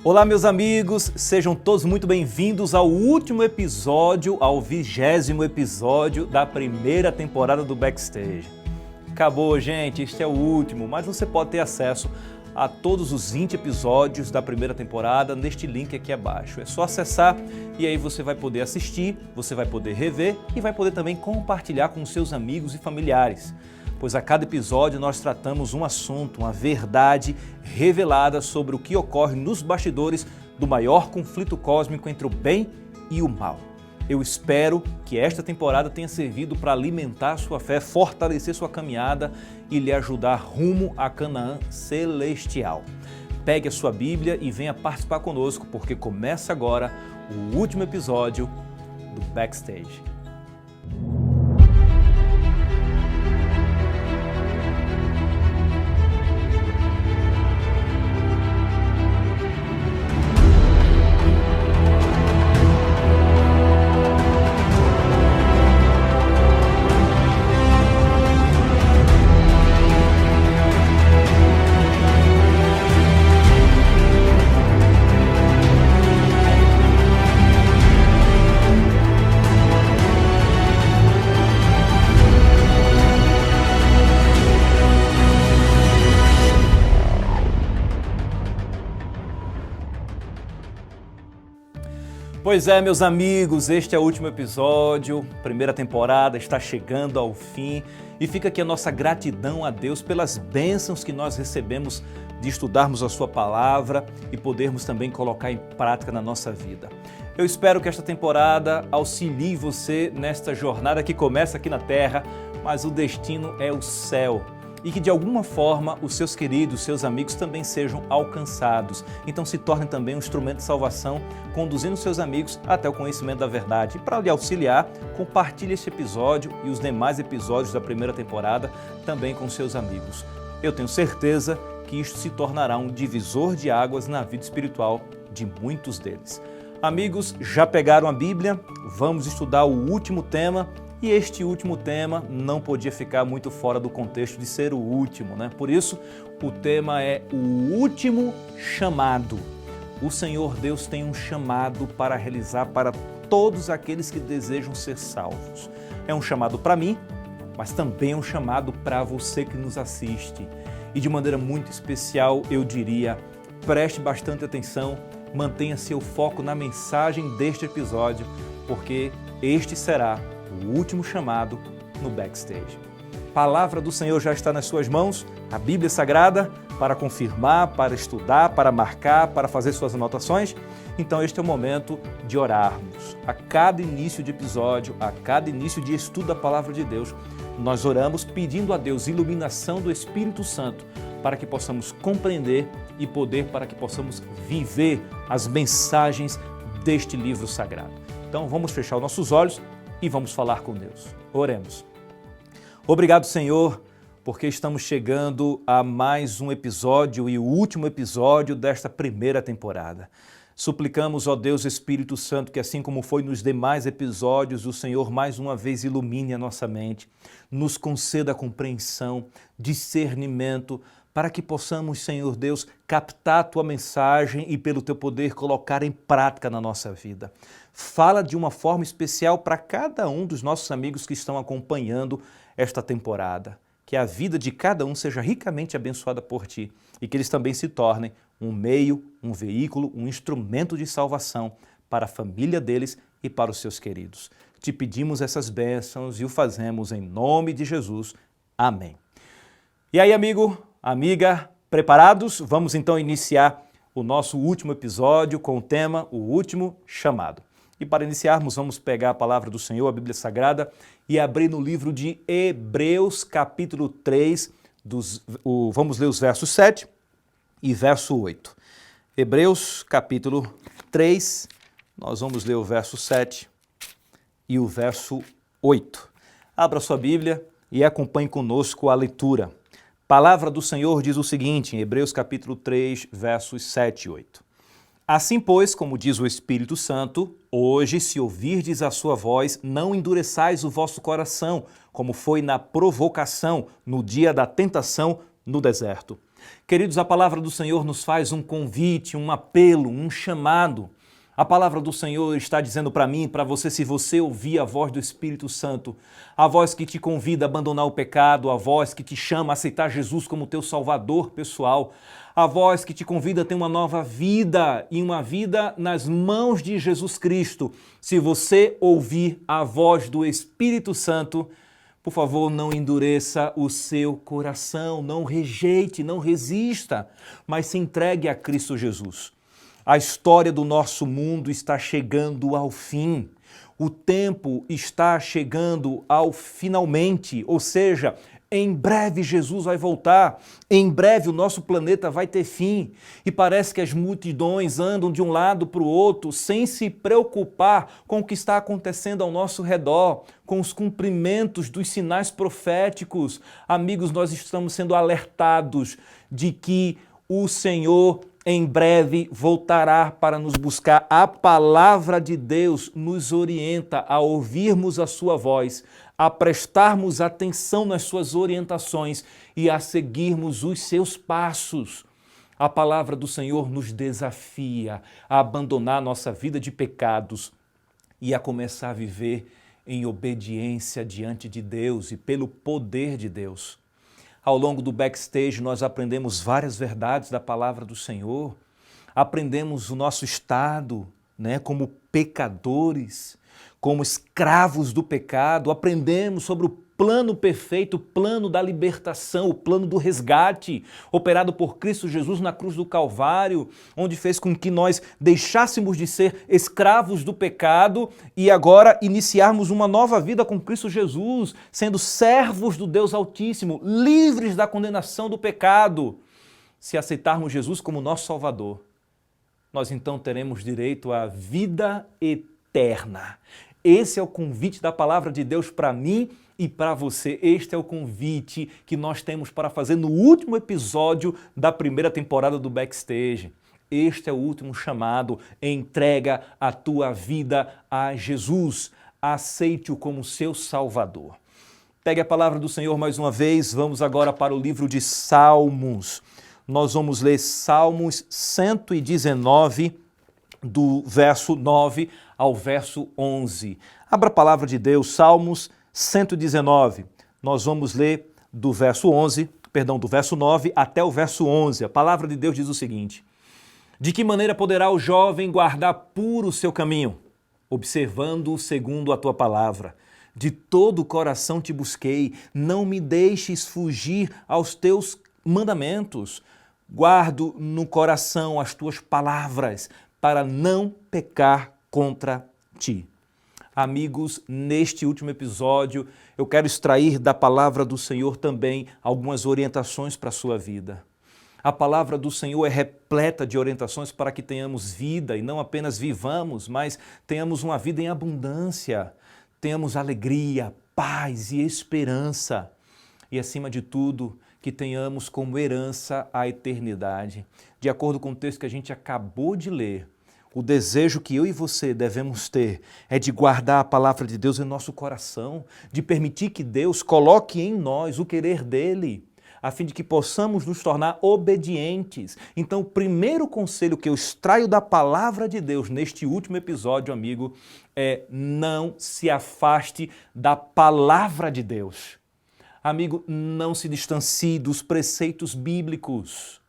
Olá, meus amigos, sejam todos muito bem-vindos ao último episódio, ao 20º episódio da primeira temporada do Backstage. Acabou, gente, este é o último, mas você pode ter acesso a todos os 20 episódios da primeira temporada neste link aqui abaixo. É só acessar e aí você vai poder assistir, você vai poder rever e vai poder também compartilhar com seus amigos e familiares. Pois a cada episódio nós tratamos um assunto, uma verdade revelada sobre o que ocorre nos bastidores do maior conflito cósmico entre o bem e o mal. Eu espero que esta temporada tenha servido para alimentar sua fé, fortalecer sua caminhada e lhe ajudar rumo a Canaã celestial. Pegue a sua Bíblia e venha participar conosco, porque começa agora o último episódio do Backstage. Pois é, meus amigos, este é o último episódio, primeira temporada está chegando ao fim e fica aqui a nossa gratidão a Deus pelas bênçãos que nós recebemos de estudarmos a sua palavra e podermos também colocar em prática na nossa vida. Eu espero que esta temporada auxilie você nesta jornada que começa aqui na Terra, mas o destino é o céu. E que de alguma forma os seus queridos, seus amigos também sejam alcançados. Então se torne também um instrumento de salvação, conduzindo seus amigos até o conhecimento da verdade. E para lhe auxiliar, compartilhe este episódio e os demais episódios da primeira temporada também com seus amigos. Eu tenho certeza que isto se tornará um divisor de águas na vida espiritual de muitos deles. Amigos, já pegaram a Bíblia? Vamos estudar o último tema. E este último tema não podia ficar muito fora do contexto de ser o último, né? Por isso, o tema é o último chamado. O Senhor Deus tem um chamado para realizar para todos aqueles que desejam ser salvos. É um chamado para mim, mas também é um chamado para você que nos assiste. E de maneira muito especial, eu diria, preste bastante atenção, mantenha seu foco na mensagem deste episódio, porque este será o último chamado no Backstage. A palavra do Senhor já está nas suas mãos, a Bíblia Sagrada, para confirmar, para estudar, para marcar, para fazer suas anotações. Então este é o momento de orarmos. A cada início de episódio, a cada início de estudo da palavra de Deus, nós oramos pedindo a Deus iluminação do Espírito Santo para que possamos compreender e poder para que possamos viver as mensagens deste livro sagrado. Então vamos fechar os nossos olhos e vamos falar com Deus. Oremos. Obrigado, Senhor, porque estamos chegando a mais um episódio e o último episódio desta primeira temporada. Suplicamos, ó Deus Espírito Santo, que assim como foi nos demais episódios, o Senhor mais uma vez ilumine a nossa mente, nos conceda compreensão, discernimento, para que possamos, Senhor Deus, captar a Tua mensagem e pelo Teu poder colocar em prática na nossa vida. Fala de uma forma especial para cada um dos nossos amigos que estão acompanhando esta temporada. Que a vida de cada um seja ricamente abençoada por Ti e que eles também se tornem um meio, um veículo, um instrumento de salvação para a família deles e para os seus queridos. Te pedimos essas bênçãos e o fazemos em nome de Jesus. Amém. E aí, amigo, amiga, preparados? Vamos então iniciar o nosso último episódio com o tema O Último Chamado. E para iniciarmos, vamos pegar a palavra do Senhor, a Bíblia Sagrada, e abrir no livro de Hebreus, capítulo 3, vamos ler os versos 7 e verso 8. Hebreus, capítulo 3, nós vamos ler o verso 7 e o verso 8. Abra sua Bíblia e acompanhe conosco a leitura. Palavra do Senhor diz o seguinte, em Hebreus capítulo 3, versos 7 e 8. Assim, pois, como diz o Espírito Santo, hoje, se ouvirdes a sua voz, não endureçais o vosso coração, como foi na provocação, no dia da tentação, no deserto. Queridos, a palavra do Senhor nos faz um convite, um apelo, um chamado. A palavra do Senhor está dizendo para mim, para você, se você ouvir a voz do Espírito Santo, a voz que te convida a abandonar o pecado, a voz que te chama a aceitar Jesus como teu Salvador pessoal, a voz que te convida a ter uma nova vida e uma vida nas mãos de Jesus Cristo. Se você ouvir a voz do Espírito Santo, por favor, não endureça o seu coração, não rejeite, não resista, mas se entregue a Cristo Jesus. A história do nosso mundo está chegando ao fim. O tempo está chegando ao finalmente, ou seja, em breve Jesus vai voltar, em breve o nosso planeta vai ter fim. E parece que as multidões andam de um lado para o outro sem se preocupar com o que está acontecendo ao nosso redor, com os cumprimentos dos sinais proféticos. Amigos, nós estamos sendo alertados de que o Senhor em breve voltará para nos buscar. A palavra de Deus nos orienta a ouvirmos a sua voz, a prestarmos atenção nas suas orientações e a seguirmos os seus passos. A palavra do Senhor nos desafia a abandonar nossa vida de pecados e a começar a viver em obediência diante de Deus e pelo poder de Deus. Ao longo do backstage, nós aprendemos várias verdades da palavra do Senhor, aprendemos o nosso estado, como pecadores, como escravos do pecado, aprendemos sobre o plano perfeito, o plano da libertação, o plano do resgate, operado por Cristo Jesus na cruz do Calvário, onde fez com que nós deixássemos de ser escravos do pecado e agora iniciarmos uma nova vida com Cristo Jesus, sendo servos do Deus Altíssimo, livres da condenação do pecado. Se aceitarmos Jesus como nosso Salvador, nós então teremos direito à vida eterna. Esse é o convite da palavra de Deus para mim e para você. Este é o convite que nós temos para fazer no último episódio da primeira temporada do Backstage. Este é o último chamado. Entrega a tua vida a Jesus. Aceite-o como seu Salvador. Pegue a palavra do Senhor mais uma vez. Vamos agora para o livro de Salmos. Nós vamos ler Salmos 119, do verso 9 ao verso 11. Abra a palavra de Deus, Salmos 119. Nós vamos ler do verso 9 até o verso 11. A palavra de Deus diz o seguinte: De que maneira poderá o jovem guardar puro o seu caminho? Observando-o segundo a tua palavra. De todo o coração te busquei, não me deixes fugir aos teus mandamentos. Guardo no coração as tuas palavras, para não pecar contra ti. Amigos, neste último episódio, eu quero extrair da palavra do Senhor também algumas orientações para a sua vida. A palavra do Senhor é repleta de orientações para que tenhamos vida e não apenas vivamos, mas tenhamos uma vida em abundância, tenhamos alegria, paz e esperança. E, acima de tudo, que tenhamos como herança a eternidade. De acordo com o texto que a gente acabou de ler, o desejo que eu e você devemos ter é de guardar a palavra de Deus em nosso coração, de permitir que Deus coloque em nós o querer dele, a fim de que possamos nos tornar obedientes. Então, o primeiro conselho que eu extraio da palavra de Deus neste último episódio, amigo, é: não se afaste da palavra de Deus. Amigo, não se distancie dos preceitos bíblicos.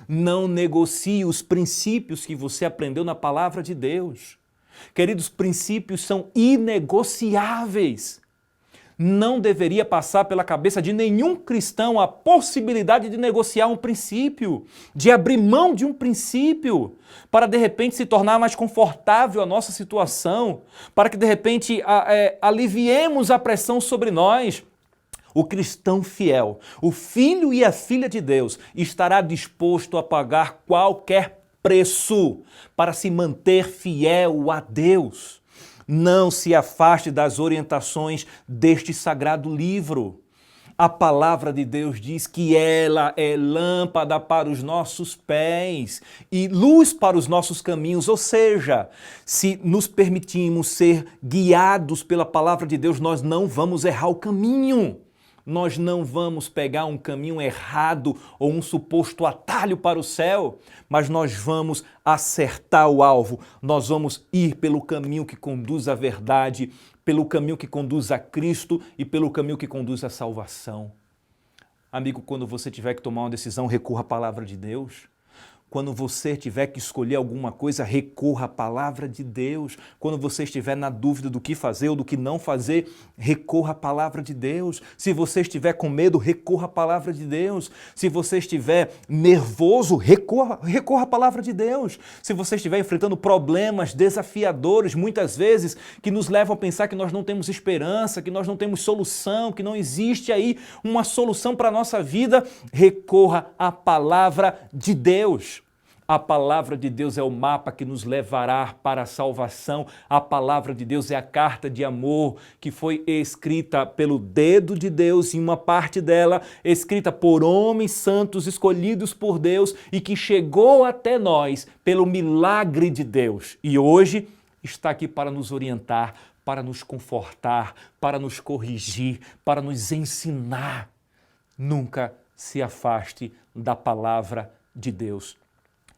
Não negocie os princípios que você aprendeu na palavra de Deus. Queridos, princípios são inegociáveis. Não deveria passar pela cabeça de nenhum cristão a possibilidade de negociar um princípio, de abrir mão de um princípio, para de repente se tornar mais confortável a nossa situação, para que de repente aliviemos a pressão sobre nós. O cristão fiel, o filho e a filha de Deus, estará disposto a pagar qualquer preço para se manter fiel a Deus. Não se afaste das orientações deste sagrado livro. A palavra de Deus diz que ela é lâmpada para os nossos pés e luz para os nossos caminhos. Ou seja, se nos permitirmos ser guiados pela palavra de Deus, nós não vamos errar o caminho. Nós não vamos pegar um caminho errado ou um suposto atalho para o céu, mas nós vamos acertar o alvo. Nós vamos ir pelo caminho que conduz à verdade, pelo caminho que conduz a Cristo e pelo caminho que conduz à salvação. Amigo, quando você tiver que tomar uma decisão, recorra à palavra de Deus. Quando você tiver que escolher alguma coisa, recorra à palavra de Deus. Quando você estiver na dúvida do que fazer ou do que não fazer, recorra à palavra de Deus. Se você estiver com medo, recorra à palavra de Deus. Se você estiver nervoso, recorra à palavra de Deus. Se você estiver enfrentando problemas desafiadores, muitas vezes, que nos levam a pensar que nós não temos esperança, que nós não temos solução, que não existe aí uma solução para a nossa vida, recorra à palavra de Deus. A palavra de Deus é o mapa que nos levará para a salvação. A palavra de Deus é a carta de amor que foi escrita pelo dedo de Deus, em uma parte dela, escrita por homens santos escolhidos por Deus e que chegou até nós pelo milagre de Deus. E hoje está aqui para nos orientar, para nos confortar, para nos corrigir, para nos ensinar. Nunca se afaste da palavra de Deus.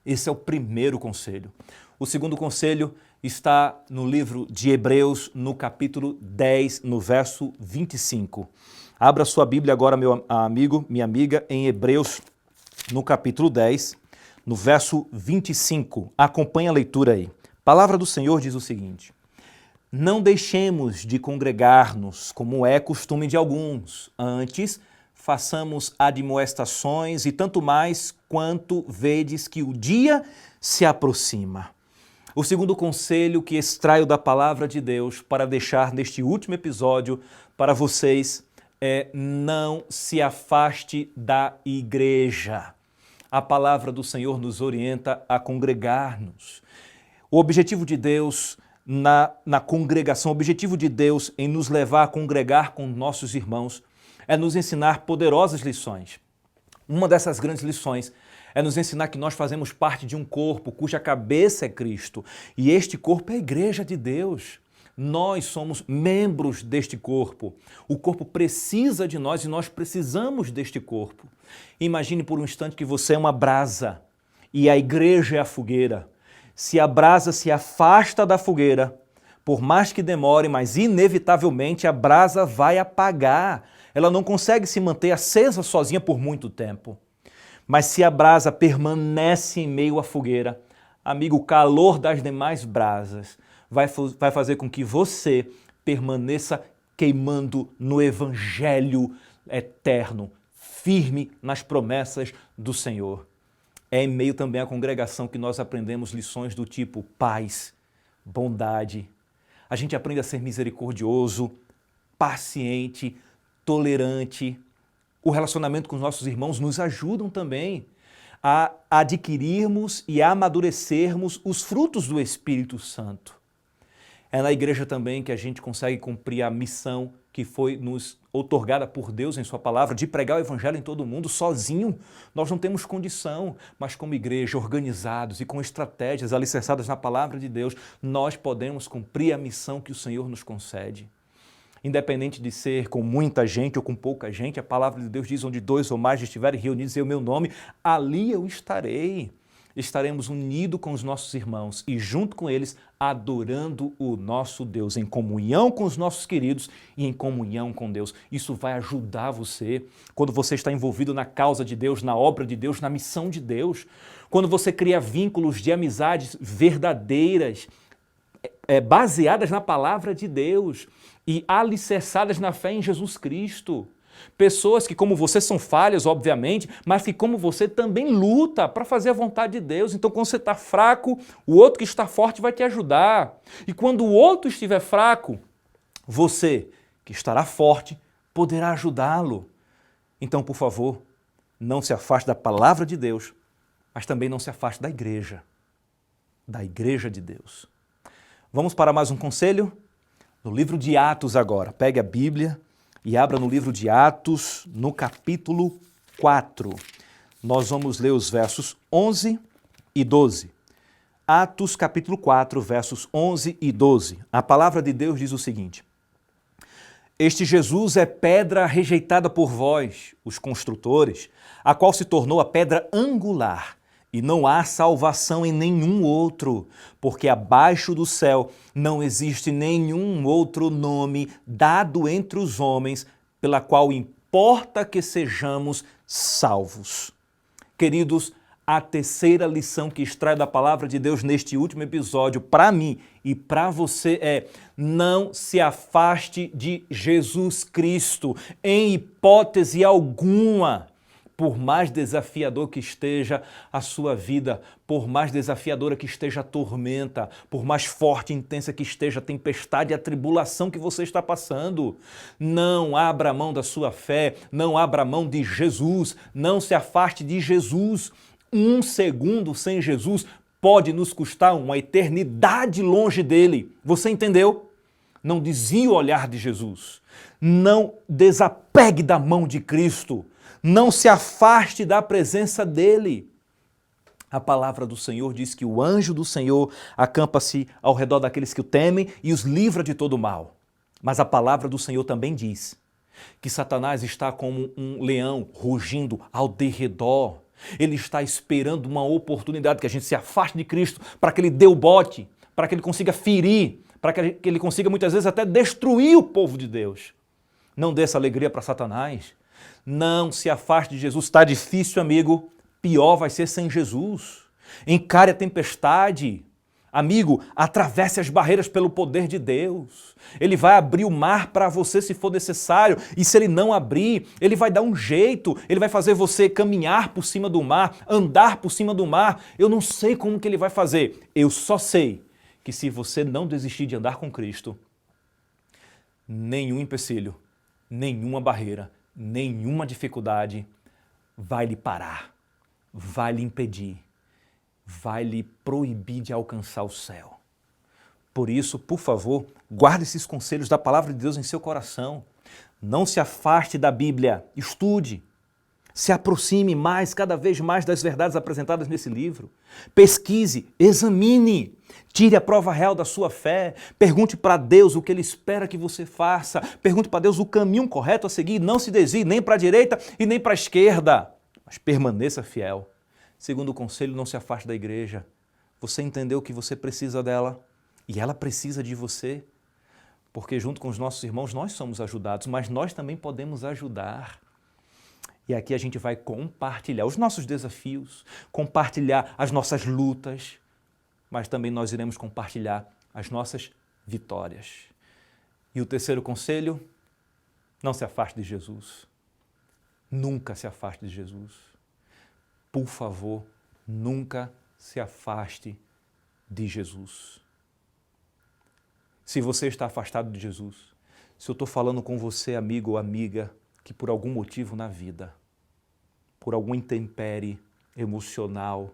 Esse é o primeiro conselho. O segundo conselho está no livro de Hebreus, no capítulo 10, no verso 25. Abra sua Bíblia agora, meu amigo, minha amiga, em Hebreus, no capítulo 10, no verso 25. Acompanhe a leitura aí. A palavra do Senhor diz o seguinte: não deixemos de congregar-nos, como é costume de alguns, antes façamos admoestações e tanto mais quanto vedes que o dia se aproxima. O segundo conselho que extraio da palavra de Deus para deixar neste último episódio para vocês é: não se afaste da igreja. A palavra do Senhor nos orienta a congregar-nos. O objetivo de Deus na congregação, o objetivo de Deus em nos levar a congregar com nossos irmãos é nos ensinar poderosas lições. Uma dessas grandes lições é nos ensinar que nós fazemos parte de um corpo cuja cabeça é Cristo. E este corpo é a igreja de Deus. Nós somos membros deste corpo. O corpo precisa de nós e nós precisamos deste corpo. Imagine por um instante que você é uma brasa e a igreja é a fogueira. Se a brasa se afasta da fogueira, por mais que demore, mas inevitavelmente a brasa vai apagar. Ela não consegue se manter acesa sozinha por muito tempo. Mas se a brasa permanece em meio à fogueira, amigo, o calor das demais brasas vai fazer com que você permaneça queimando no evangelho eterno, firme nas promessas do Senhor. É em meio também à congregação que nós aprendemos lições do tipo paz, bondade. A gente aprende a ser misericordioso, paciente, tolerante. O relacionamento com os nossos irmãos nos ajudam também a adquirirmos e a amadurecermos os frutos do Espírito Santo. É na igreja também que a gente consegue cumprir a missão que foi nos outorgada por Deus em sua palavra, de pregar o evangelho em todo o mundo. Sozinho nós não temos condição, mas como igreja, organizados e com estratégias alicerçadas na palavra de Deus, nós podemos cumprir a missão que o Senhor nos concede. Independente de ser com muita gente ou com pouca gente, a palavra de Deus diz: onde dois ou mais estiverem reunidos em meu nome, ali eu estarei. Estaremos unidos com os nossos irmãos e junto com eles adorando o nosso Deus, em comunhão com os nossos queridos e em comunhão com Deus. Isso vai ajudar você quando você está envolvido na causa de Deus, na obra de Deus, na missão de Deus. Quando você cria vínculos de amizades verdadeiras, baseadas na palavra de Deus e alicerçadas na fé em Jesus Cristo. Pessoas que, como você, são falhas, obviamente, mas que, como você, também luta para fazer a vontade de Deus. Então, quando você está fraco, o outro que está forte vai te ajudar. E quando o outro estiver fraco, você, que estará forte, poderá ajudá-lo. Então, por favor, não se afaste da palavra de Deus, mas também não se afaste da igreja de Deus. Vamos para mais um conselho? No livro de Atos agora. Pegue a Bíblia e abra no livro de Atos, no capítulo 4. Nós vamos ler os versos 11 e 12. Atos, capítulo 4, versos 11 e 12. A palavra de Deus diz o seguinte: Este Jesus é pedra rejeitada por vós, os construtores, a qual se tornou a pedra angular. E não há salvação em nenhum outro, porque abaixo do céu não existe nenhum outro nome dado entre os homens, pela qual importa que sejamos salvos. Queridos, a terceira lição que extrai da palavra de Deus neste último episódio, para mim e para você, é: não se afaste de Jesus Cristo, em hipótese alguma. Por mais desafiador que esteja a sua vida, por mais desafiadora que esteja a tormenta, por mais forte e intensa que esteja a tempestade e a tribulação que você está passando, não abra mão da sua fé, não abra mão de Jesus, não se afaste de Jesus. Um segundo sem Jesus pode nos custar uma eternidade longe dele. Você entendeu? Não desvie o olhar de Jesus. Não desapegue da mão de Cristo. Não se afaste da presença dele. A palavra do Senhor diz que o anjo do Senhor acampa-se ao redor daqueles que o temem e os livra de todo mal. Mas a palavra do Senhor também diz que Satanás está como um leão rugindo ao derredor. Ele está esperando uma oportunidade que a gente se afaste de Cristo para que ele dê o bote, para que ele consiga ferir, para que ele consiga muitas vezes até destruir o povo de Deus. Não dê essa alegria para Satanás. Não se afaste de Jesus. Está difícil, amigo. Pior vai ser sem Jesus. Encare a tempestade. Amigo, atravesse as barreiras pelo poder de Deus. Ele vai abrir o mar para você se for necessário. E se ele não abrir, ele vai dar um jeito. Ele vai fazer você caminhar por cima do mar, andar por cima do mar. Eu não sei como que ele vai fazer. Eu só sei que se você não desistir de andar com Cristo, nenhum empecilho, nenhuma barreira, nenhuma dificuldade vai lhe parar, vai lhe impedir, vai lhe proibir de alcançar o céu. Por isso, por favor, guarde esses conselhos da palavra de Deus em seu coração. Não se afaste da Bíblia, estude, se aproxime mais, cada vez mais das verdades apresentadas nesse livro. Pesquise, examine, tire a prova real da sua fé, pergunte para Deus o que Ele espera que você faça, pergunte para Deus o caminho correto a seguir, não se desvie nem para a direita e nem para a esquerda, mas permaneça fiel. Segundo o conselho, não se afaste da igreja. Você entendeu que você precisa dela e ela precisa de você, porque junto com os nossos irmãos nós somos ajudados, mas nós também podemos ajudar. E aqui a gente vai compartilhar os nossos desafios, compartilhar as nossas lutas, mas também nós iremos compartilhar as nossas vitórias. E o terceiro conselho, não se afaste de Jesus. Nunca se afaste de Jesus. Por favor, nunca se afaste de Jesus. Se você está afastado de Jesus, se eu estou falando com você, amigo ou amiga, que por algum motivo na vida, por algum intempérie emocional,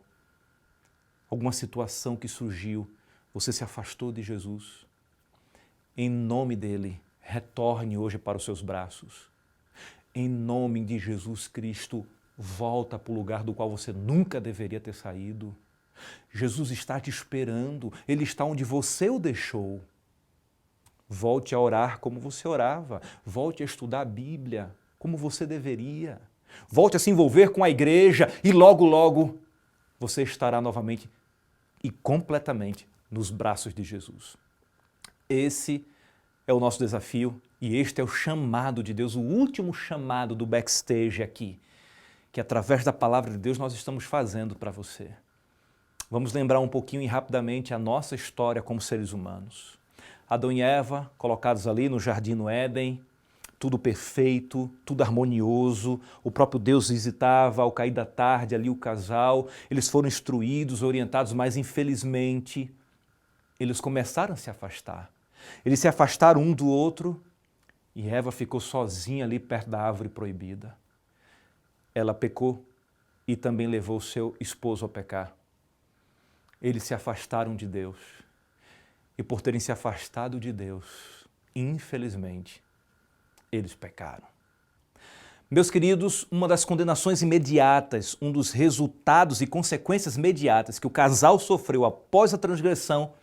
alguma situação que surgiu, você se afastou de Jesus, em nome dele, retorne hoje para os seus braços. Em nome de Jesus Cristo, volta para o lugar do qual você nunca deveria ter saído. Jesus está te esperando, Ele está onde você o deixou. Volte a orar como você orava, volte a estudar a Bíblia como você deveria. Volte a se envolver com a igreja e logo, logo você estará novamente e completamente nos braços de Jesus. Esse é o nosso desafio e este é o chamado de Deus, o último chamado do backstage aqui, que através da palavra de Deus nós estamos fazendo para você. Vamos lembrar um pouquinho e rapidamente a nossa história como seres humanos. Adão e Eva, colocados ali no jardim no Éden, tudo perfeito, tudo harmonioso, o próprio Deus visitava ao cair da tarde ali o casal, eles foram instruídos, orientados, mas infelizmente eles começaram a se afastar. Eles se afastaram um do outro e Eva ficou sozinha ali perto da árvore proibida. Ela pecou e também levou seu esposo a pecar. Eles se afastaram de Deus. E por terem se afastado de Deus, infelizmente, eles pecaram. Meus queridos, uma das condenações imediatas, um dos resultados e consequências imediatas que o casal sofreu após a transgressão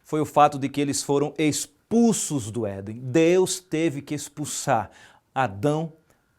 foi o fato de que eles foram expulsos expulsos do Éden. Deus teve que expulsar Adão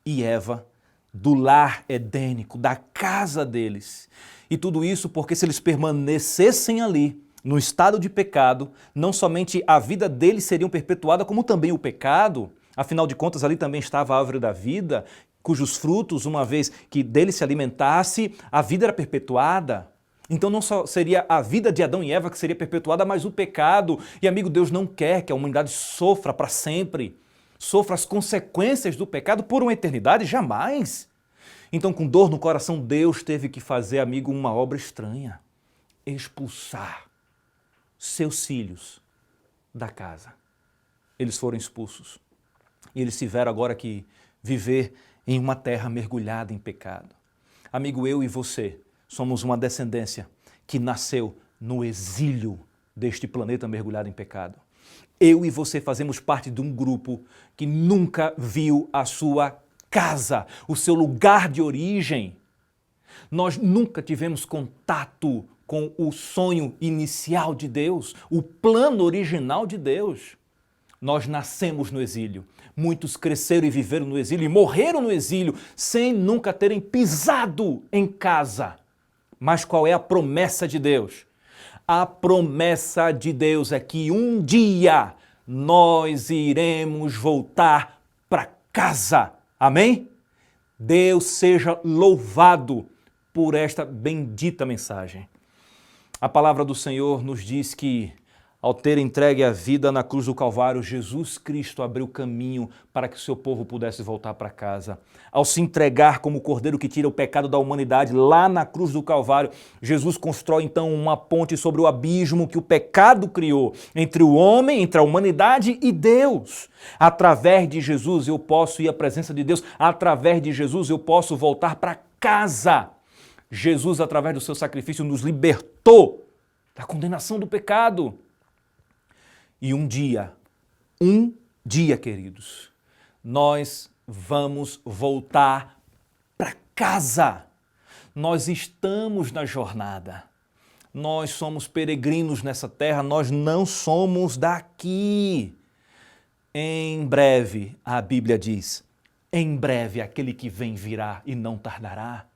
e Eva do lar edênico, da casa deles. E tudo isso porque se eles permanecessem ali, no estado de pecado, não somente a vida deles seria perpetuada, como também o pecado. Afinal de contas, ali também estava a árvore da vida, cujos frutos, uma vez que dele se alimentasse, a vida era perpetuada. Então não só seria a vida de Adão e Eva que seria perpetuada, mas o pecado. E amigo, Deus não quer que a humanidade sofra para sempre, sofra as consequências do pecado por uma eternidade, jamais. Então, com dor no coração, Deus teve que fazer, amigo, uma obra estranha: expulsar seus filhos da casa. Eles foram expulsos. E eles tiveram agora que viver em uma terra mergulhada em pecado. Amigo, eu e você somos uma descendência que nasceu no exílio deste planeta mergulhado em pecado. Eu e você fazemos parte de um grupo que nunca viu a sua casa, o seu lugar de origem. Nós nunca tivemos contato com o sonho inicial de Deus, o plano original de Deus. Nós nascemos no exílio. Muitos cresceram e viveram no exílio e morreram no exílio sem nunca terem pisado em casa. Mas qual é a promessa de Deus? A promessa de Deus é que um dia nós iremos voltar para casa. Amém? Deus seja louvado por esta bendita mensagem. A palavra do Senhor nos diz que, ao ter entregue a vida na cruz do Calvário, Jesus Cristo abriu caminho para que o seu povo pudesse voltar para casa. Ao se entregar como o cordeiro que tira o pecado da humanidade lá na cruz do Calvário, Jesus constrói então uma ponte sobre o abismo que o pecado criou entre o homem, entre a humanidade e Deus. Através de Jesus eu posso ir à presença de Deus, através de Jesus eu posso voltar para casa. Jesus, através do seu sacrifício, nos libertou da condenação do pecado. E um dia, queridos, nós vamos voltar para casa. Nós estamos na jornada. Nós somos peregrinos nessa terra, nós não somos daqui. Em breve, a Bíblia diz, em breve aquele que vem virá e não tardará.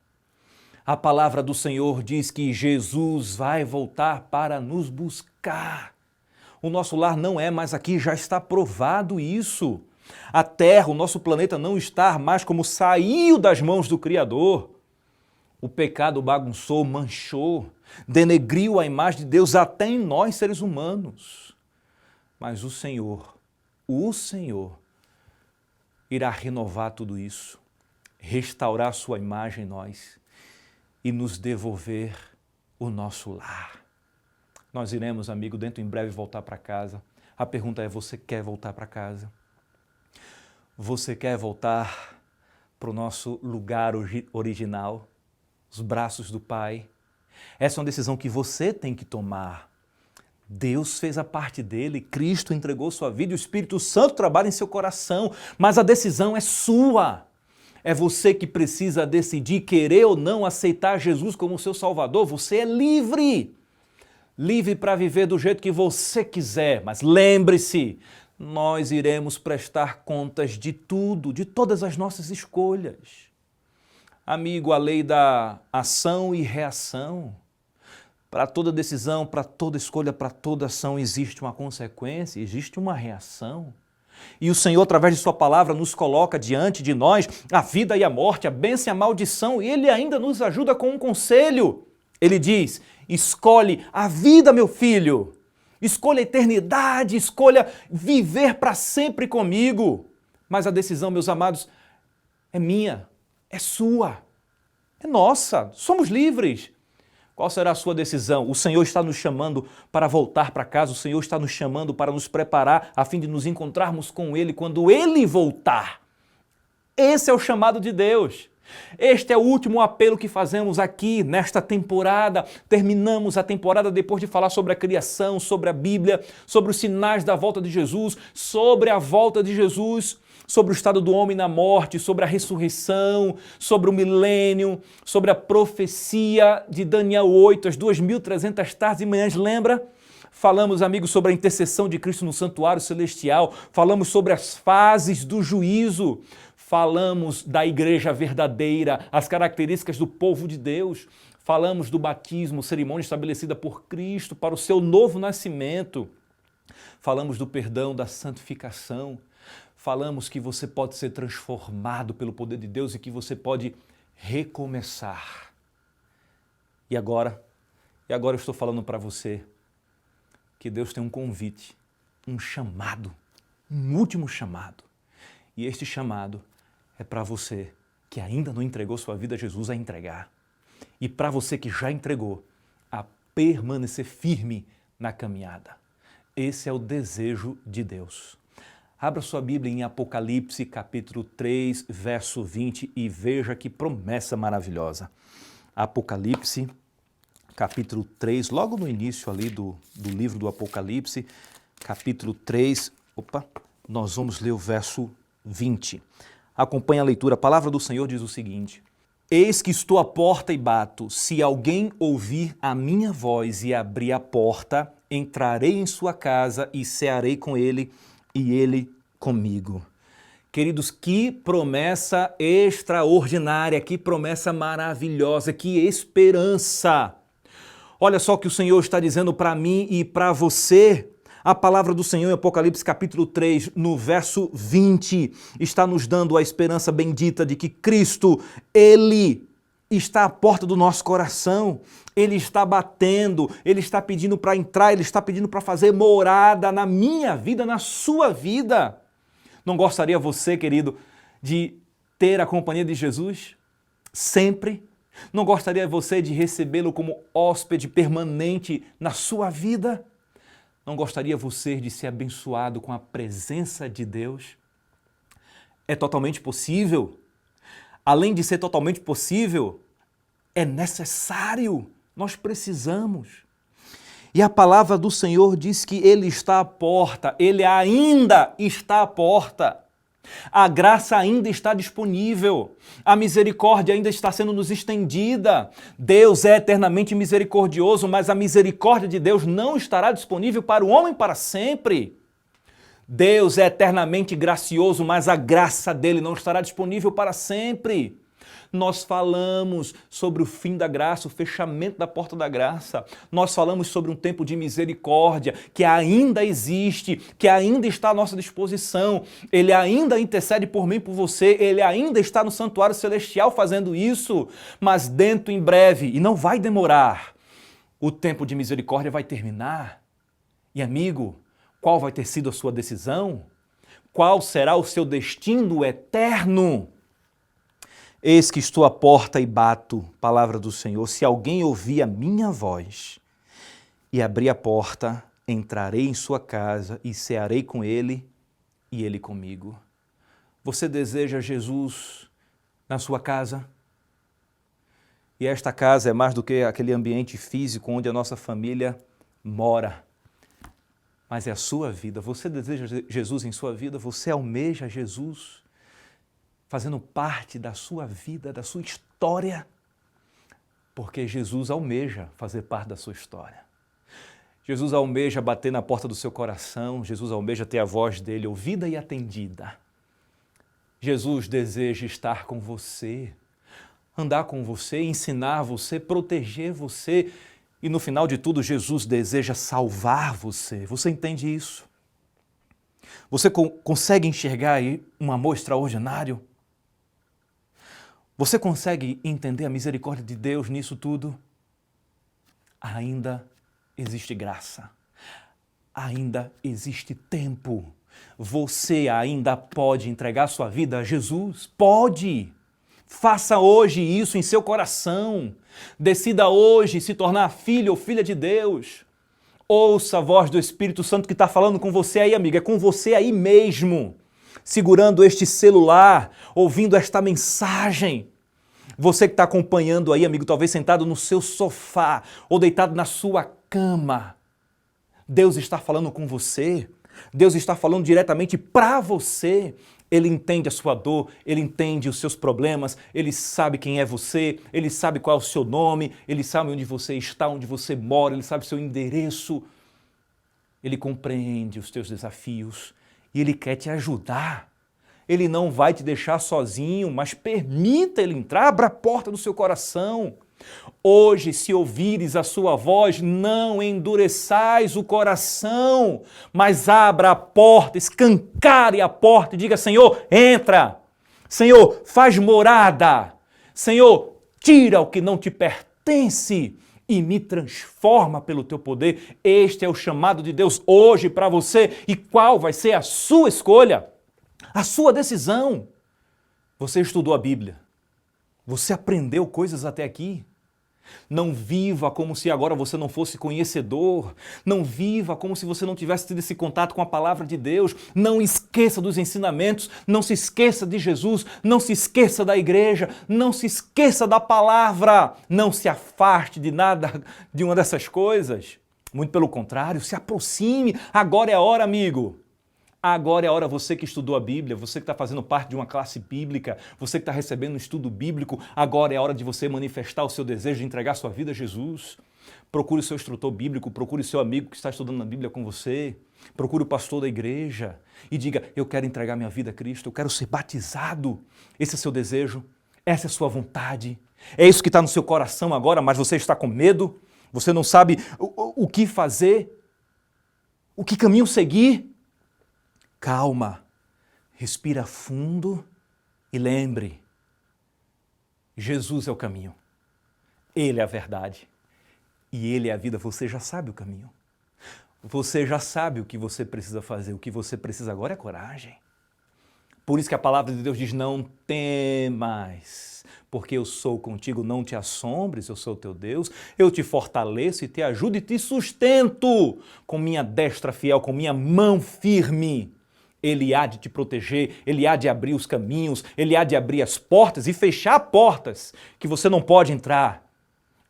A palavra do Senhor diz que Jesus vai voltar para nos buscar. O nosso lar não é mais aqui, já está provado isso. A Terra, o nosso planeta não está mais como saiu das mãos do Criador. O pecado bagunçou, manchou, denegriu a imagem de Deus até em nós, seres humanos. Mas o Senhor irá renovar tudo isso, restaurar a sua imagem em nós e nos devolver o nosso lar. Nós iremos, amigo, dentro em breve voltar para casa. A pergunta é, você quer voltar para casa? Você quer voltar para o nosso lugar original, os braços do Pai? Essa é uma decisão que você tem que tomar. Deus fez a parte dele, Cristo entregou sua vida, o Espírito Santo trabalha em seu coração, mas a decisão é sua. É você que precisa decidir querer ou não aceitar Jesus como seu Salvador. Você é livre. Livre para viver do jeito que você quiser. Mas lembre-se, nós iremos prestar contas de tudo, de todas as nossas escolhas. Amigo, a lei da ação e reação. Para toda decisão, para toda escolha, para toda ação existe uma consequência, existe uma reação. E o Senhor, através de sua palavra, nos coloca diante de nós a vida e a morte, a bênção e a maldição, e Ele ainda nos ajuda com um conselho. Ele diz, escolhe a vida, meu filho, escolha a eternidade, escolha viver para sempre comigo. Mas a decisão, meus amados, é minha, é sua, é nossa, somos livres. Qual será a sua decisão? O Senhor está nos chamando para voltar para casa, o Senhor está nos chamando para nos preparar a fim de nos encontrarmos com Ele quando Ele voltar. Esse é o chamado de Deus. Este é o último apelo que fazemos aqui nesta temporada. Terminamos a temporada depois de falar sobre a criação, sobre a Bíblia, sobre os sinais da volta de Jesus, sobre a volta de Jesus, sobre o estado do homem na morte, sobre a ressurreição, sobre o milênio, sobre a profecia de Daniel 8, as 2.300 tardes e manhãs, lembra? Falamos, amigos, sobre a intercessão de Cristo no santuário celestial. Falamos sobre as fases do juízo. Falamos da igreja verdadeira, as características do povo de Deus. Falamos do batismo, cerimônia estabelecida por Cristo para o seu novo nascimento. Falamos do perdão, da santificação. Falamos que você pode ser transformado pelo poder de Deus e que você pode recomeçar. E agora eu estou falando para você que Deus tem um convite, um chamado, um último chamado. E este chamado é para você que ainda não entregou sua vida a Jesus a entregar. E para você que já entregou, a permanecer firme na caminhada. Esse é o desejo de Deus. Abra sua Bíblia em Apocalipse, capítulo 3, verso 20 e veja que promessa maravilhosa. Apocalipse, capítulo 3, logo no início ali do livro do Apocalipse, capítulo 3, nós vamos ler o verso 20. Acompanhe a leitura, a palavra do Senhor diz o seguinte: Eis que estou à porta e bato, se alguém ouvir a minha voz e abrir a porta, entrarei em sua casa e cearei com ele e ele comigo. Queridos, que promessa extraordinária, que promessa maravilhosa, que esperança! Olha só o que o Senhor está dizendo para mim e para você. A palavra do Senhor em Apocalipse capítulo 3, no verso 20, está nos dando a esperança bendita de que Cristo, Ele está à porta do nosso coração. Ele está batendo, Ele está pedindo para entrar, Ele está pedindo para fazer morada na minha vida, na sua vida. Não gostaria você, querido, de ter a companhia de Jesus sempre? Não gostaria você de recebê-lo como hóspede permanente na sua vida? Não gostaria você de ser abençoado com a presença de Deus? É totalmente possível. Além de ser totalmente possível, é necessário. Nós precisamos. E a palavra do Senhor diz que Ele está à porta, Ele ainda está à porta. A graça ainda está disponível, a misericórdia ainda está sendo nos estendida. Deus é eternamente misericordioso, mas a misericórdia de Deus não estará disponível para o homem para sempre. Deus é eternamente gracioso, mas a graça dele não estará disponível para sempre. Nós falamos sobre o fim da graça, o fechamento da porta da graça. Nós falamos sobre um tempo de misericórdia que ainda existe, que ainda está à nossa disposição. Ele ainda intercede por mim e por você. Ele ainda está no santuário celestial fazendo isso. Mas dentro em breve, e não vai demorar, o tempo de misericórdia vai terminar. E amigo, qual vai ter sido a sua decisão? Qual será o seu destino eterno? Eis que estou à porta e bato, palavra do Senhor. Se alguém ouvir a minha voz e abrir a porta, entrarei em sua casa e cearei com ele e ele comigo. Você deseja Jesus na sua casa? E esta casa é mais do que aquele ambiente físico onde a nossa família mora. Mas é a sua vida. Você deseja Jesus em sua vida? Você almeja Jesus fazendo parte da sua vida, da sua história? Porque Jesus almeja fazer parte da sua história. Jesus almeja bater na porta do seu coração. Jesus almeja ter a voz dele ouvida e atendida. Jesus deseja estar com você, andar com você, ensinar você, proteger você. E no final de tudo, Jesus deseja salvar você. Você entende isso? Você consegue enxergar aí um amor extraordinário? Você consegue entender a misericórdia de Deus nisso tudo? Ainda existe graça. Ainda existe tempo. Você ainda pode entregar sua vida a Jesus? Pode! Faça hoje isso em seu coração. Decida hoje se tornar filho ou filha de Deus. Ouça a voz do Espírito Santo que está falando com você aí, amiga. É com você aí mesmo, segurando este celular, ouvindo esta mensagem. Você que está acompanhando aí, amigo, talvez sentado no seu sofá ou deitado na sua cama. Deus está falando com você. Deus está falando diretamente para você. Ele entende a sua dor, Ele entende os seus problemas, Ele sabe quem é você, Ele sabe qual é o seu nome, Ele sabe onde você está, onde você mora, Ele sabe o seu endereço. Ele compreende os teus desafios e Ele quer te ajudar. Ele não vai te deixar sozinho, mas permita Ele entrar, abra a porta do seu coração. Hoje, se ouvires a sua voz, não endureçais o coração, mas abra a porta, escancare a porta e diga: Senhor, entra! Senhor, faz morada! Senhor, tira o que não te pertence e me transforma pelo teu poder. Este é o chamado de Deus hoje para você. E qual vai ser a sua escolha? A sua decisão? Você estudou a Bíblia. Você aprendeu coisas até aqui. Não viva como se agora você não fosse conhecedor. Não viva como se você não tivesse tido esse contato com a palavra de Deus. Não esqueça dos ensinamentos. Não se esqueça de Jesus. Não se esqueça da igreja. Não se esqueça da palavra. Não se afaste de nada de uma dessas coisas. Muito pelo contrário, se aproxime. Agora é a hora, amigo. Agora é a hora, você que estudou a Bíblia, você que está fazendo parte de uma classe bíblica, você que está recebendo um estudo bíblico, agora é a hora de você manifestar o seu desejo de entregar sua vida a Jesus. Procure o seu instrutor bíblico, procure o seu amigo que está estudando a Bíblia com você, procure o pastor da igreja e diga: eu quero entregar minha vida a Cristo, eu quero ser batizado. Esse é seu desejo, essa é a sua vontade, é isso que está no seu coração agora, mas você está com medo, você não sabe o que fazer, o que caminho seguir. Calma, respira fundo e lembre, Jesus é o caminho, Ele é a verdade e Ele é a vida. Você já sabe o caminho, você já sabe o que você precisa fazer, o que você precisa agora é coragem. Por isso que a palavra de Deus diz: não temas, porque eu sou contigo, não te assombres, eu sou teu Deus, eu te fortaleço e te ajudo e te sustento com minha destra fiel, com minha mão firme. Ele há de te proteger, Ele há de abrir os caminhos, Ele há de abrir as portas e fechar portas que você não pode entrar.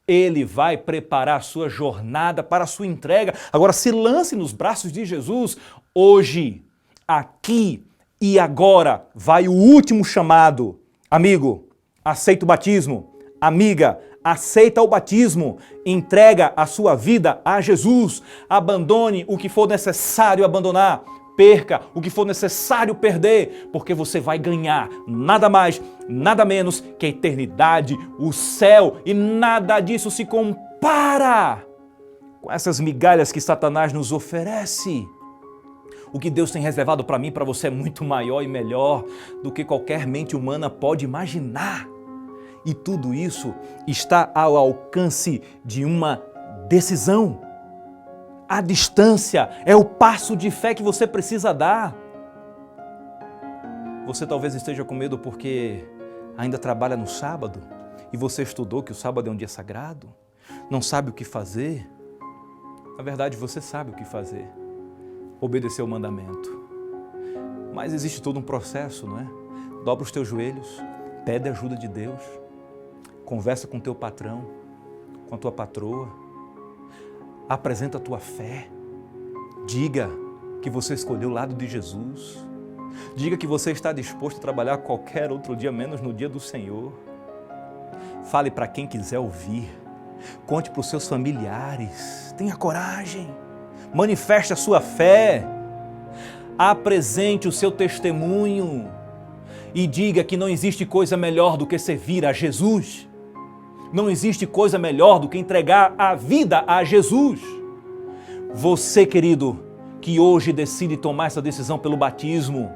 Ele vai preparar a sua jornada para a sua entrega. Agora se lance nos braços de Jesus. Hoje, aqui e agora vai o último chamado. Amigo, aceita o batismo. Amiga, aceita o batismo. Entrega a sua vida a Jesus. Abandone o que for necessário abandonar. Perca o que for necessário perder, porque você vai ganhar nada mais, nada menos que a eternidade, o céu, e nada disso se compara com essas migalhas que Satanás nos oferece. O que Deus tem reservado para mim e para você é muito maior e melhor do que qualquer mente humana pode imaginar. E tudo isso está ao alcance de uma decisão. A distância é o passo de fé que você precisa dar. Você talvez esteja com medo porque ainda trabalha no sábado e você estudou que o sábado é um dia sagrado, não sabe o que fazer. Na verdade, você sabe o que fazer, obedecer o mandamento. Mas existe todo um processo, não é? Dobra os teus joelhos, pede a ajuda de Deus, conversa com teu patrão, com a tua patroa, apresenta a tua fé, diga que você escolheu o lado de Jesus, diga que você está disposto a trabalhar qualquer outro dia, menos no dia do Senhor. Fale para quem quiser ouvir, conte para os seus familiares, tenha coragem, manifeste a sua fé, apresente o seu testemunho e diga que não existe coisa melhor do que servir a Jesus. Não existe coisa melhor do que entregar a vida a Jesus. Você, querido, que hoje decide tomar essa decisão pelo batismo,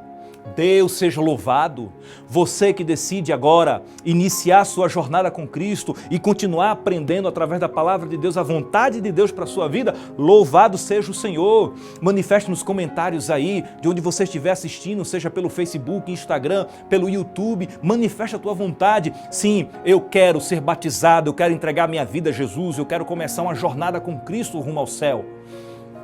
Deus seja louvado. Você que decide agora iniciar sua jornada com Cristo e continuar aprendendo através da palavra de Deus, a vontade de Deus para a sua vida, louvado seja o Senhor. Manifeste nos comentários aí, de onde você estiver assistindo, seja pelo Facebook, Instagram, pelo YouTube, manifeste a tua vontade. Sim, eu quero ser batizado, eu quero entregar minha vida a Jesus, eu quero começar uma jornada com Cristo rumo ao céu.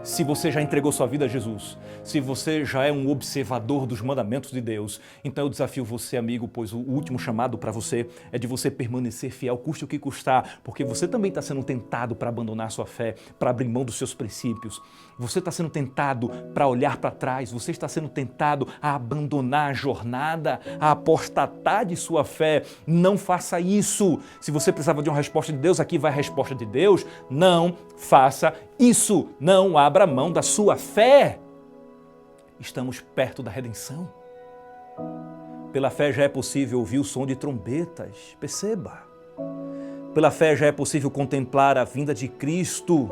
Se você já entregou sua vida a Jesus, se você já é um observador dos mandamentos de Deus, então eu desafio você, amigo, pois o último chamado para você é de você permanecer fiel, custe o que custar, porque você também está sendo tentado para abandonar sua fé, para abrir mão dos seus princípios. Você está sendo tentado para olhar para trás, você está sendo tentado a abandonar a jornada, a apostatar de sua fé. Não faça isso. Se você precisava de uma resposta de Deus, aqui vai a resposta de Deus. Não faça isso não abra mão da sua fé. Estamos perto da redenção. Pela fé já é possível ouvir o som de trombetas, perceba. Pela fé já é possível contemplar a vinda de Cristo.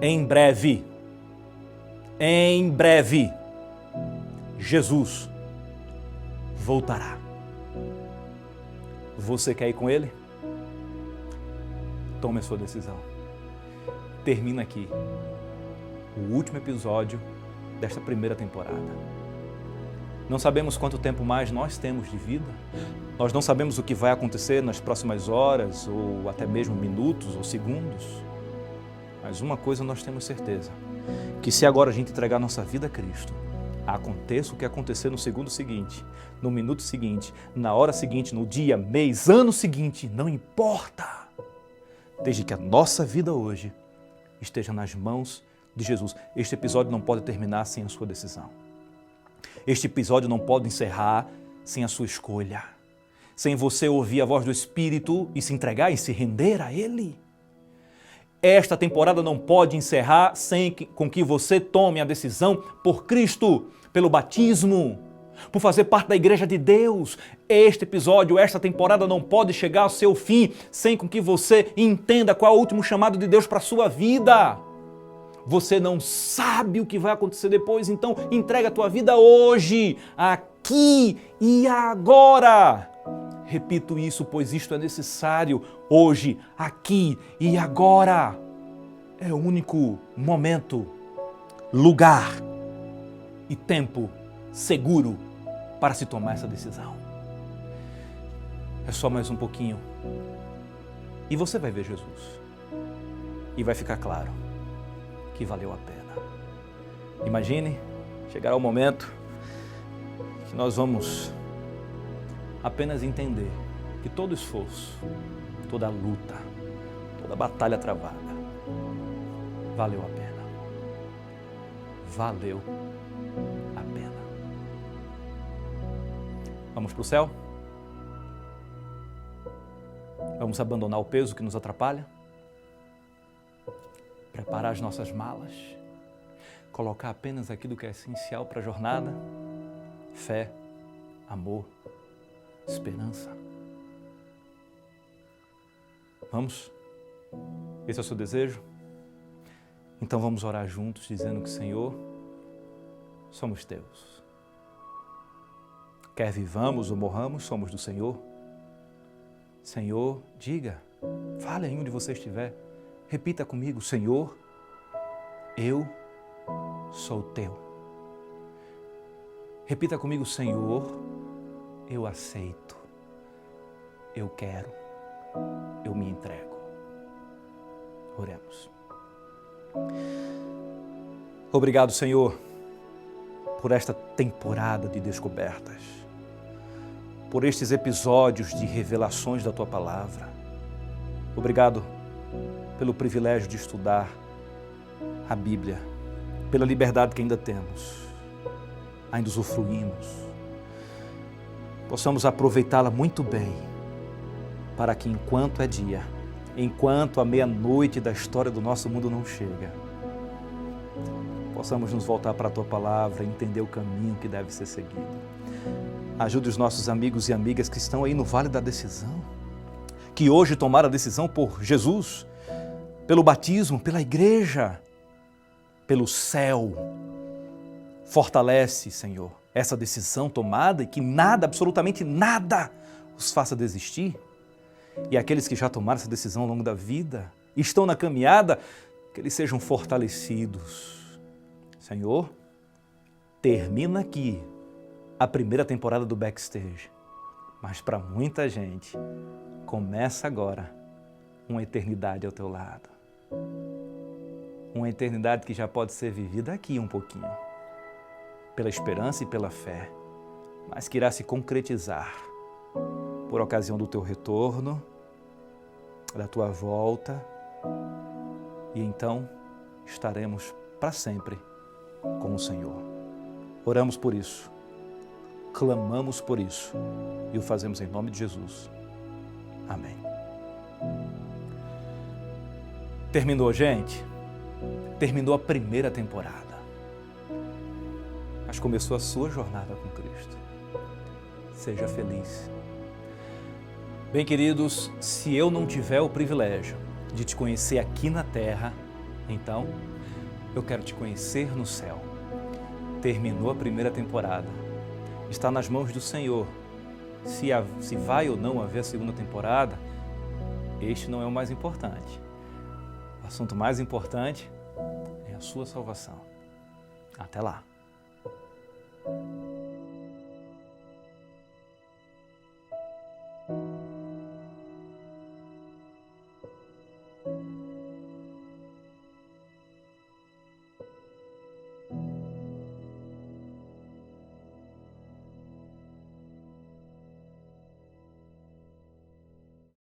Em breve, Jesus voltará. Você quer ir com Ele? Tome a sua decisão. Termina aqui o último episódio desta primeira temporada. Não sabemos quanto tempo mais nós temos de vida. Nós não sabemos o que vai acontecer nas próximas horas, ou até mesmo minutos ou segundos. Mas uma coisa nós temos certeza, que se agora a gente entregar nossa vida a Cristo, aconteça o que acontecer no segundo seguinte, no minuto seguinte, na hora seguinte, no dia, mês, ano seguinte, não importa. Desde que a nossa vida hoje esteja nas mãos de Jesus. Este episódio não pode terminar sem a sua decisão. Este episódio não pode encerrar sem a sua escolha, sem você ouvir a voz do Espírito e se entregar e se render a Ele. Esta temporada não pode encerrar sem com que você tome a decisão por Cristo, pelo batismo, por fazer parte da Igreja de Deus. Este episódio, esta temporada não pode chegar ao seu fim sem com que você entenda qual é o último chamado de Deus para a sua vida. Você não sabe o que vai acontecer depois, então entrega a tua vida hoje, aqui e agora. Repito isso, pois isto é necessário hoje, aqui e agora. É o único momento, lugar e tempo seguro para se tomar essa decisão. É só mais um pouquinho e você vai ver Jesus. E vai ficar claro que valeu a pena. Imagine, chegará o momento que nós vamos apenas entender que todo esforço, toda luta, toda batalha travada, valeu a pena. Valeu a pena. Vamos para o céu? Vamos abandonar o peso que nos atrapalha? Preparar as nossas malas? Colocar apenas aquilo que é essencial para a jornada? Fé, amor, esperança. Vamos? Esse é o seu desejo? Então vamos orar juntos, dizendo que, Senhor, somos teus. Quer vivamos ou morramos, somos do Senhor. Senhor, diga, fale aí onde você estiver. Repita comigo, Senhor, eu sou teu. Repita comigo, Senhor, eu aceito, eu quero, eu me entrego. Oremos. Obrigado, Senhor, por esta temporada de descobertas, por estes episódios de revelações da Tua Palavra. Obrigado pelo privilégio de estudar a Bíblia, pela liberdade que ainda temos, ainda usufruímos. Possamos aproveitá-la muito bem, para que enquanto é dia, enquanto a meia-noite da história do nosso mundo não chega, possamos nos voltar para a Tua Palavra e entender o caminho que deve ser seguido. Ajude os nossos amigos e amigas que estão aí no Vale da Decisão, que hoje tomaram a decisão por Jesus, pelo batismo, pela igreja, pelo céu. Fortalece, Senhor, essa decisão tomada e que nada, absolutamente nada, os faça desistir. E aqueles que já tomaram essa decisão ao longo da vida, estão na caminhada, que eles sejam fortalecidos. Senhor, termina aqui a primeira temporada do Backstage, mas para muita gente, começa agora uma eternidade ao teu lado. Uma eternidade que já pode ser vivida aqui um pouquinho, pela esperança e pela fé, mas que irá se concretizar por ocasião do teu retorno, da tua volta, e então estaremos para sempre com o Senhor. Oramos por isso, clamamos por isso e o fazemos em nome de Jesus. Amém. Terminou, gente? terminou a primeira temporada, mas começou a sua jornada com Cristo. Seja feliz. Bem, queridos, se eu não tiver o privilégio de te conhecer aqui na terra, então eu quero te conhecer no céu. Terminou a primeira temporada, está nas mãos do Senhor. Se vai ou não haver a segunda temporada, este não é o mais importante. O assunto mais importante é a sua salvação. Até lá.